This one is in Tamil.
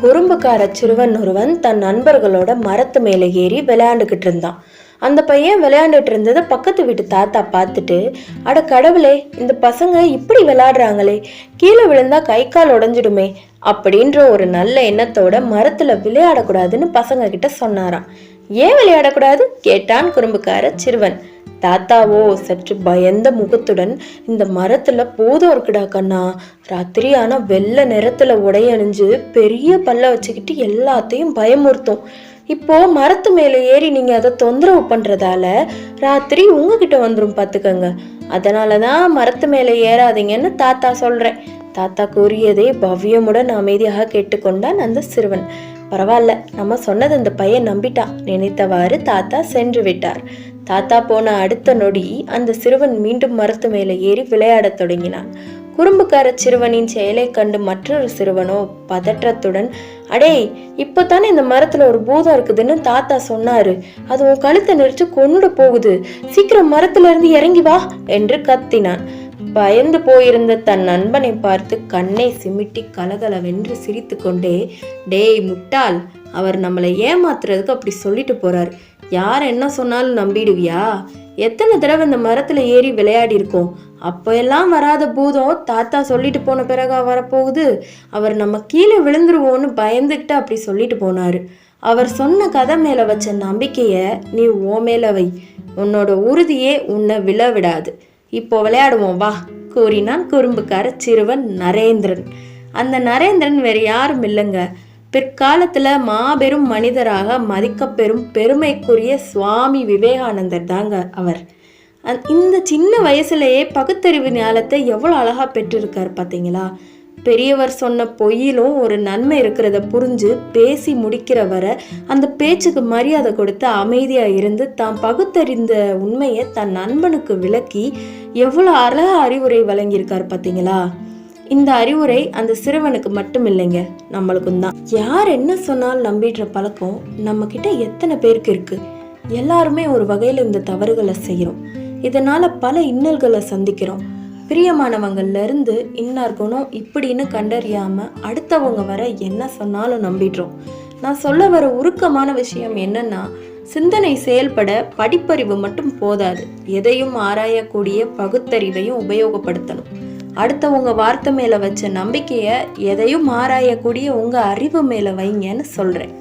குறும்புக்கார சிறுவன் ஒருவன் தன் நண்பர்களோட மரத்து மேலே ஏறி விளையாண்டுக்கிட்டு இருந்தான். அந்த பையன் விளையாண்டுட்டு இருந்ததை பக்கத்து வீட்டு தாத்தா பார்த்துட்டு, அட கடவுளே, இந்த பசங்க இப்படி விளையாடுறாங்களே, கீழே விழுந்தா கை கால் உடஞ்சிடுமே அப்படின்ற ஒரு நல்ல எண்ணத்தோட மரத்துல விளையாடக்கூடாதுன்னு பசங்க கிட்ட சொன்னாராம். ஏன் விளையாடக்கூடாது கேட்டான் குறும்புக்கார சிறுவன். தாத்தாவோ சற்று பயந்த முகத்துடன், இந்த மரத்துல பூதம் இருக்குடா கண்ணா, ராத்திரி ஆனா வெள்ளை நிறத்துல உடையணிஞ்சு பெரிய பல்ல வச்சுக்கிட்டு எல்லாத்தையும் பயமுறுத்தும். இப்போ மரத்து மேல ஏறி நீங்க அதை தொந்தரவு பண்றதால ராத்திரி உங்ககிட்ட வந்துரும் பாத்துக்கங்க. அதனாலதான் மரத்து மேல ஏறாதீங்கன்னு தாத்தா சொல்றேன். தாத்தா கூறியதை பவ்யமுடன் அமைதியாக கேட்டுக்கொண்டான் அந்த சிறுவன். பரவாயில்ல, நம்ம சொன்னது அந்த பையன் நம்பிட்டான். நினைத்தவாறு தாத்தா சென்று விட்டார். தாத்தா போன அடுத்த நொடி அந்த சிறுவன் மீண்டும் மரத்து மேலே ஏறி விளையாடத் தொடங்கினான். குறும்புக்கார சிறுவனின் செயலை கண்டு மற்றொரு சிறுவனோ பதற்றத்துடன், அடே, இப்பதானே இந்த மரத்துல ஒரு பூதம் இருக்குதுன்னு தாத்தா சொன்னாரு, அது உன் கழுத்தை நெரிச்சு கொண்டு போகுது, சீக்கிரம் மரத்துல இருந்து இறங்கி வா என்று கத்தினான். பயந்து போயிருந்த தன் நண்பனை பார்த்து கண்ணை சிமிட்டி கலகலவென்று சிரித்து கொண்டே, டேய் முட்டாள், அவர் நம்மளை ஏமாத்துறதுக்கு அப்படி சொல்லிட்டு போறாரு, யார் என்ன சொன்னாலும் நம்பிடுவியா? எத்தனை தடவை இந்த மரத்துல ஏறி விளையாடி இருக்கோம், அப்ப எல்லாம் வராத பூதம் தாத்தா சொல்லிட்டு போன பிறகா வரப்போகுது? அவர் நம்ம கீழே விழுந்துருவோன்னு பயந்துகிட்டு அப்படி சொல்லிட்டு போனாரு. அவர் சொன்ன கதை மேல வச்ச நம்பிக்கைய நீ ஓ மேல வை, உன்னோட உறுதியே உன்னை விழ விடாது. இப்போ விளையாடுவோம் வா கூறினான் குறும்புக்கார சிறுவன் நரேந்திரன். அந்த நரேந்திரன் வேற யாரும் இல்லைங்க, பிற்காலத்துல மாபெரும் மனிதராக மதிக்கப்பெறும் பெருமைக்குரிய சுவாமி விவேகானந்தர் தாங்க அவர். இந்த சின்ன வயசுலயே பகுத்தறிவு ஞானத்தை எவ்வளவு அழகா பெற்றிருக்காரு பார்த்தீங்களா? பெரியவர் சொன்ன பொய்யிலும் ஒரு நன்மை இருக்கிறத புரிஞ்சு பேசி முடிக்கிற வர அந்த பேச்சுக்கு மரியாதை கொடுத்து அமைதியா இருந்து தான் பகுத்தறிந்த உண்மையை தன் நண்பனுக்கு விளக்கி எவ்வளவு அழகா அறிவுரை வழங்கியிருக்காரு பார்த்தீங்களா? இந்த அறிவுரை அந்த சிறுவனுக்கு மட்டும் இல்லைங்க, நம்மளுக்கும் தான். யார் என்ன சொன்னாலும் நம்பிடுற பழக்கம் நம்ம கிட்ட எத்தனை பேருக்கு இருக்கு? எல்லாருமே ஒரு வகையில இந்த தவறுகளை செய்யறோம். இதனால பல இன்னல்களை சந்திக்கிறோம். பிரியமானவங்கள்ல இருந்து இன்னார் குணம் இப்படின்னு கண்டறியாம அடுத்தவங்க வர என்ன சொன்னாலும் நம்பிடுறோம். நான் சொல்ல வர உருக்கமான விஷயம் என்னன்னா, சிந்தனை செயல்பட படிப்பறிவு மட்டும் போதாது, எதையும் ஆராயக்கூடிய பகுத்தறிவையும் உபயோகப்படுத்தணும். அடுத்தவங்க வார்த்தை மேல வச்ச நம்பிக்கைய எதையும் ஆராயக்கூடிய உங்க அறிவு மேல வைங்கன்னு சொல்றேன்.